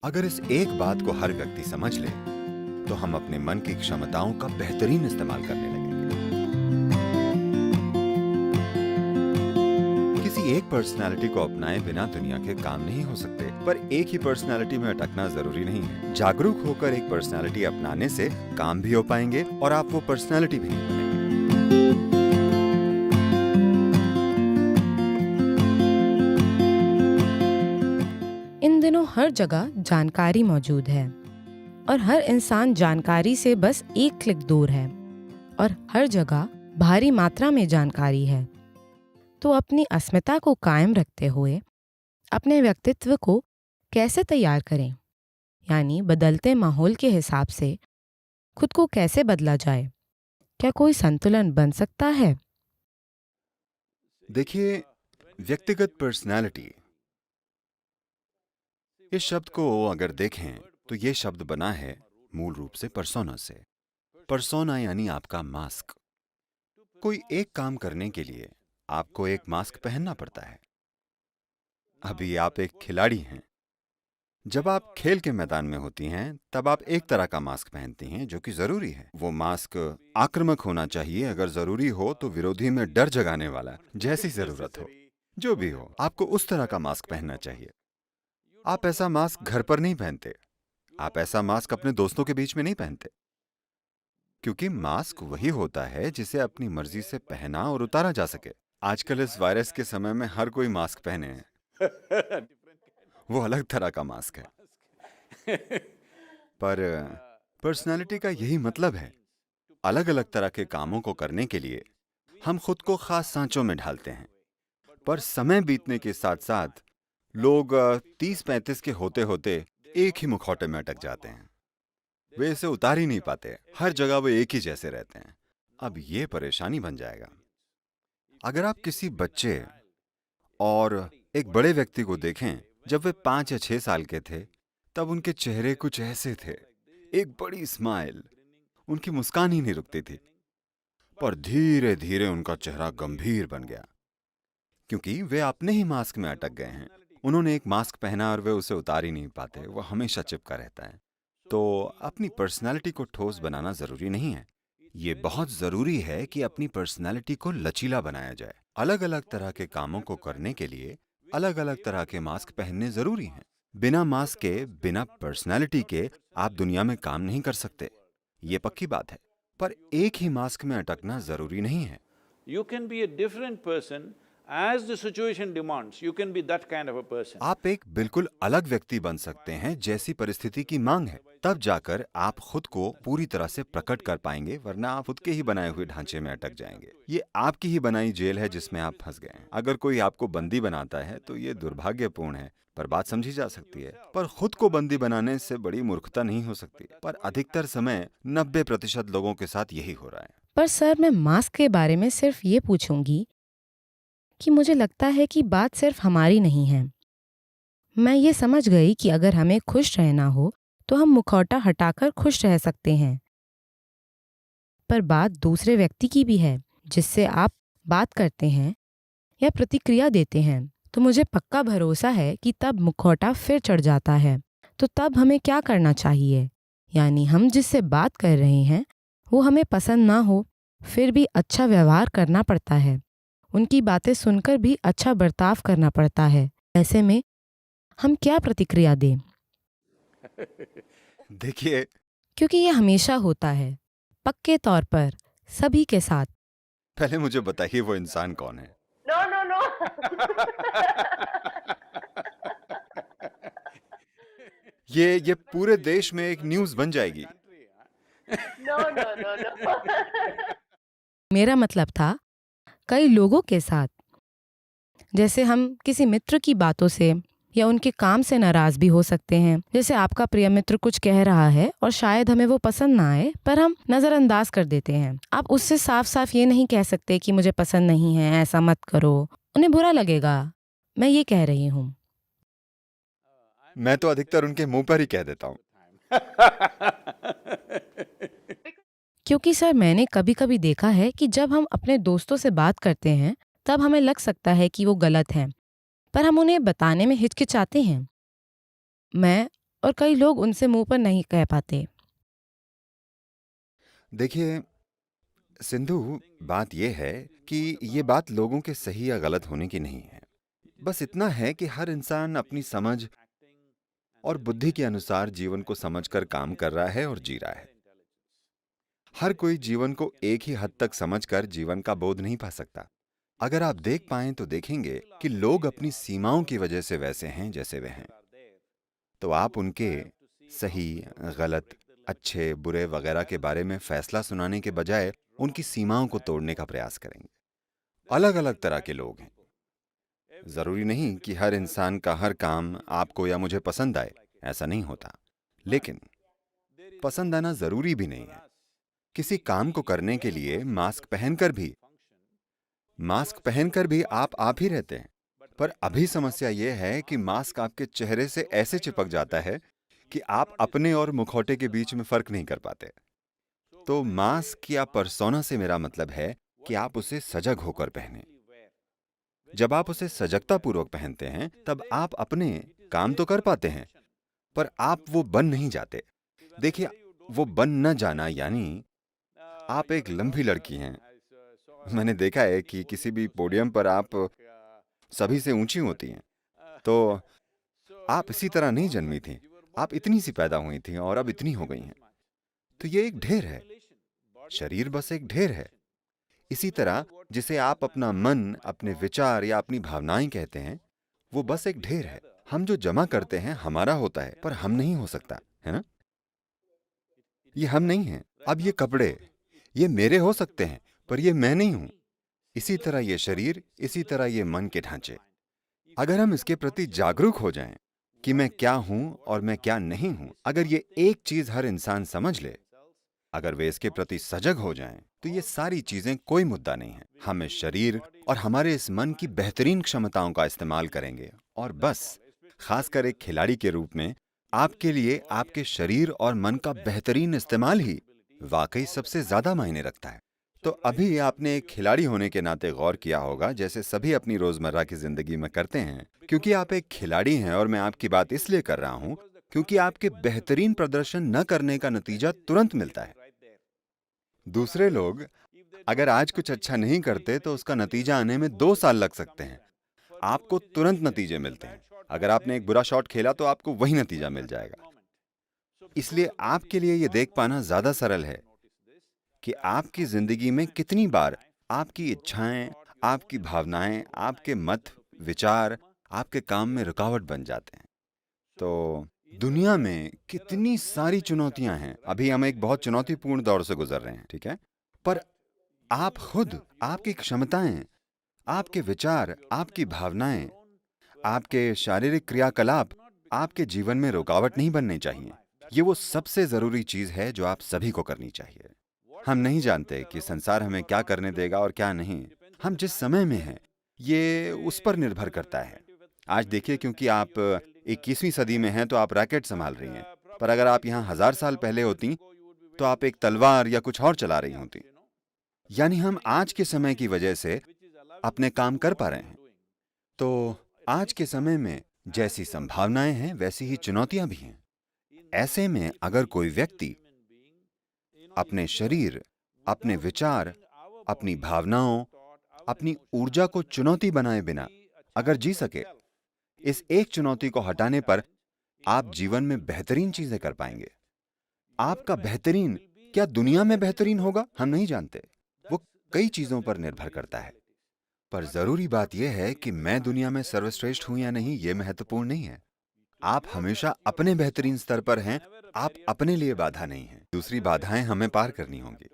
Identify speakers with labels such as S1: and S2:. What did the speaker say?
S1: अगर इस एक बात को हर व्यक्ति समझ ले, तो हम अपने मन की क्षमताओं का बेहतरीन इस्तेमाल करने लगेंगे। किसी एक पर्सनालिटी को अपनाए बिना दुनिया के काम नहीं हो सकते, पर एक ही पर्सनालिटी में अटकना जरूरी नहीं है। जागरूक होकर एक पर्सनालिटी अपनाने से काम भी हो पाएंगे और आप वो पर्सनालिटी भी नहीं बनेंगे।
S2: इन दिनों हर जगह जानकारी मौजूद है और हर इंसान जानकारी से बस एक क्लिक दूर है और हर जगह भारी मात्रा में जानकारी है। तो अपनी अस्मिता को कायम रखते हुए अपने व्यक्तित्व को कैसे तैयार करें, यानी बदलते माहौल के हिसाब से खुद को कैसे बदला जाए? क्या कोई संतुलन बन सकता है?
S1: देखिए, व्यक्तिगत पर्सनालिटी इस शब्द को अगर देखें तो ये शब्द बना है मूल रूप से पर्सोना से। पर्सोना यानी आपका मास्क। कोई एक काम करने के लिए आपको एक मास्क पहनना पड़ता है। अभी आप एक खिलाड़ी हैं। जब आप खेल के मैदान में होती हैं तब आप एक तरह का मास्क पहनती हैं जो कि जरूरी है। वो मास्क आक्रामक होना चाहिए, अगर जरूरी हो तो विरोधी में डर जगाने वाला, जैसी जरूरत हो, जो भी हो, आपको उस तरह का मास्क पहनना चाहिए। आप ऐसा मास्क घर पर नहीं पहनते, आप ऐसा मास्क अपने दोस्तों के बीच में नहीं पहनते, क्योंकि मास्क वही होता है जिसे अपनी मर्जी से पहना और उतारा जा सके। आजकल इस वायरस के समय में हर कोई मास्क पहने हैं। वो अलग तरह का मास्क है। पर पर्सनालिटी का यही मतलब है। अलग अलग तरह के कामों को करने के लिए हम खुद को खास सांचों में ढालते हैं, पर समय बीतने के साथ साथ लोग 30-35 के होते होते एक ही मुखौटे में अटक जाते हैं। वे इसे उतार ही नहीं पाते, हर जगह वो एक ही जैसे रहते हैं। अब ये परेशानी बन जाएगा। अगर आप किसी बच्चे और एक बड़े व्यक्ति को देखें, जब वे 5 या 6 साल के थे तब उनके चेहरे कुछ ऐसे थे, एक बड़ी स्माइल, उनकी मुस्कान ही नहीं रुकती थी। पर धीरे धीरे उनका चेहरा गंभीर बन गया, क्योंकि वे अपने ही मास्क में अटक गए हैं। उन्होंने एक मास्क पहना और वे उसे उतार ही नहीं पाते, वो हमेशा चिपका रहता है। तो अपनी पर्सनालिटी को ठोस बनाना जरूरी नहीं है। ये बहुत जरूरी है कि अपनी पर्सनालिटी को लचीला बनाया जाए। अलग अलग तरह के कामों को करने के लिए अलग अलग तरह के मास्क पहनने जरूरी हैं। बिना मास्क के, बिना पर्सनालिटी के आप दुनिया में काम नहीं कर सकते, ये पक्की बात है। पर एक ही मास्क में अटकना जरूरी नहीं है।
S3: You can be a different person as the situation demands. You can be that kind of a person.
S1: आप एक बिल्कुल अलग व्यक्ति बन सकते हैं जैसी परिस्थिति की मांग है। तब जाकर आप खुद को पूरी तरह से प्रकट कर पाएंगे, वरना आप खुद के ही बनाए हुए ढांचे में अटक जाएंगे। ये आपकी ही बनाई जेल है जिसमें आप फंस गए हैं। अगर कोई आपको बंदी बनाता है तो ये दुर्भाग्यपूर्ण है, पर बात समझी जा सकती है। पर खुद को बंदी बनाने से बड़ी मूर्खता नहीं हो सकती। पर अधिकतर समय 90% लोगों के साथ यही हो रहा है।
S2: पर सर, मैं मास्क के बारे में सिर्फ ये पूछूंगी कि मुझे लगता है कि बात सिर्फ हमारी नहीं है। मैं ये समझ गई कि अगर हमें खुश रहना हो तो हम मुखौटा हटाकर खुश रह सकते हैं, पर बात दूसरे व्यक्ति की भी है जिससे आप बात करते हैं या प्रतिक्रिया देते हैं। तो मुझे पक्का भरोसा है कि तब मुखौटा फिर चढ़ जाता है। तो तब हमें क्या करना चाहिए? यानी हम जिससे बात कर रहे हैं वो हमें पसंद ना हो, फिर भी अच्छा व्यवहार करना पड़ता है, उनकी बातें सुनकर भी अच्छा बर्ताव करना पड़ता है। ऐसे में हम क्या प्रतिक्रिया दें?
S1: देखिए,
S2: क्योंकि ये हमेशा होता है, पक्के तौर पर सभी के साथ।
S1: पहले मुझे बताइए वो इंसान कौन है?
S4: No, no, no.
S1: ये पूरे देश में एक न्यूज़ बन जाएगी।
S4: No, no, no, no.
S2: मेरा मतलब था कई लोगों के साथ। जैसे हम किसी मित्र की बातों से या उनके काम से नाराज भी हो सकते हैं। जैसे आपका प्रिय मित्र कुछ कह रहा है और शायद हमें वो पसंद ना आए, पर हम नजरअंदाज कर देते हैं। आप उससे साफ साफ ये नहीं कह सकते कि मुझे पसंद नहीं है, ऐसा मत करो, उन्हें बुरा लगेगा। मैं ये कह रही हूँ।
S1: मैं तो अधिकतर उनके मुंह पर ही कह देता हूँ।
S2: क्योंकि सर, मैंने कभी कभी देखा है कि जब हम अपने दोस्तों से बात करते हैं तब हमें लग सकता है कि वो गलत हैं, पर हम उन्हें बताने में हिचकिचाते हैं। मैं और कई लोग उनसे मुंह पर नहीं कह पाते।
S1: देखिए सिंधु, बात यह है कि ये बात लोगों के सही या गलत होने की नहीं है। बस इतना है कि हर इंसान अपनी समझ और बुद्धि के अनुसार जीवन को समझकर काम कर रहा है और जी रहा है। हर कोई जीवन को एक ही हद तक समझकर जीवन का बोध नहीं पा सकता। अगर आप देख पाएं तो देखेंगे कि लोग अपनी सीमाओं की वजह से वैसे हैं जैसे वे हैं। तो आप उनके सही, गलत, अच्छे, बुरे वगैरह के बारे में फैसला सुनाने के बजाय उनकी सीमाओं को तोड़ने का प्रयास करेंगे। अलग अलग तरह के लोग हैं। जरूरी नहीं कि हर इंसान का हर काम आपको या मुझे पसंद आए, ऐसा नहीं होता। लेकिन पसंद आना जरूरी भी नहीं है। किसी काम को करने के लिए मास्क पहनकर भी आप ही रहते हैं। पर अभी समस्या यह है कि मास्क आपके चेहरे से ऐसे चिपक जाता है कि आप अपने और मुखौटे के बीच में फर्क नहीं कर पाते। तो मास्क या पर्सोना से मेरा मतलब है कि आप उसे सजग होकर पहने। जब आप उसे सजगता पूर्वक पहनते हैं तब आप अपने काम तो कर पाते हैं, पर आप वो बन नहीं जाते। देखिए, वो बन न जाना यानी आप एक लंबी लड़की हैं। मैंने देखा है कि किसी भी पोडियम पर आप सभी से ऊंची होती हैं। तो आप इसी तरह नहीं जन्मी थीं। आप इतनी सी पैदा हुई थीं और अब इतनी हो गई हैं। तो ये एक ढेर है। शरीर बस एक ढेर है। इसी तरह जिसे आप अपना मन, अपने विचार या अपनी भावनाएं कहते हैं, वो बस एक ढेर है। हम जो जमा करते हैं हमारा होता है, पर हम नहीं हो सकता, है ना? ये हम नहीं हैं। अब ये कपड़े, ये मेरे हो सकते हैं, पर ये मैं नहीं हूं। इसी तरह ये शरीर, इसी तरह ये मन के ढांचे। अगर हम इसके प्रति जागरूक हो जाएं कि मैं क्या हूं और मैं क्या नहीं हूं, अगर ये एक चीज हर इंसान समझ ले, अगर वे इसके प्रति सजग हो जाएं, तो ये सारी चीजें कोई मुद्दा नहीं है। हम इस शरीर और हमारे इस मन की बेहतरीन क्षमताओं का इस्तेमाल करेंगे और बस, खासकर एक खिलाड़ी के रूप में, आपके लिए आपके शरीर और मन का बेहतरीन इस्तेमाल ही वाकई सबसे ज्यादा मायने रखता है। तो अभी आपने एक खिलाड़ी होने के नाते गौर किया होगा, जैसे सभी अपनी रोजमर्रा की जिंदगी में करते हैं। क्योंकि आप एक खिलाड़ी हैं और मैं आपकी बात इसलिए कर रहा हूं क्योंकि आपके बेहतरीन प्रदर्शन न करने का नतीजा तुरंत मिलता है। दूसरे लोग अगर आज कुछ अच्छा नहीं करते तो उसका नतीजा आने में 2 साल लग सकते हैं। आपको तुरंत नतीजे मिलते हैं। अगर आपने एक बुरा शॉट खेला तो आपको वही नतीजा मिल जाएगा। इसलिए आपके लिए यह देख पाना ज्यादा सरल है कि आपकी जिंदगी में कितनी बार आपकी इच्छाएं, आपकी भावनाएं, आपके मत, विचार आपके काम में रुकावट बन जाते हैं। तो दुनिया में कितनी सारी चुनौतियां हैं। अभी हम एक बहुत चुनौतीपूर्ण दौर से गुजर रहे हैं, ठीक है? पर आप खुद, आपकी क्षमताएं, आपके विचार, आपकी भावनाएं, आपके शारीरिक क्रियाकलाप आपके जीवन में रुकावट नहीं बनने चाहिए। ये वो सबसे जरूरी चीज है जो आप सभी को करनी चाहिए। हम नहीं जानते कि संसार हमें क्या करने देगा और क्या नहीं। हम जिस समय में हैं, ये उस पर निर्भर करता है। आज देखिए, क्योंकि आप 21वीं सदी में हैं तो आप रैकेट संभाल रही हैं, पर अगर आप यहाँ 1000 साल पहले होती तो आप एक तलवार या कुछ और चला रही होती। यानी हम आज के समय की वजह से अपने काम कर पा रहे हैं। तो आज के समय में जैसी संभावनाएं हैं वैसी ही चुनौतियां भी हैं। ऐसे में अगर कोई व्यक्ति अपने शरीर, अपने विचार, अपनी भावनाओं, अपनी ऊर्जा को चुनौती बनाए बिना अगर जी सके, इस एक चुनौती को हटाने पर आप जीवन में बेहतरीन चीजें कर पाएंगे। आपका बेहतरीन क्या दुनिया में बेहतरीन होगा, हम नहीं जानते। वो कई चीजों पर निर्भर करता है। पर जरूरी बात यह है कि मैं दुनिया में सर्वश्रेष्ठ हूं या नहीं, यह महत्वपूर्ण नहीं है। आप हमेशा अपने बेहतरीन स्तर पर हैं। आप अपने लिए बाधा नहीं हैं। दूसरी बाधाएं हमें पार करनी होंगी।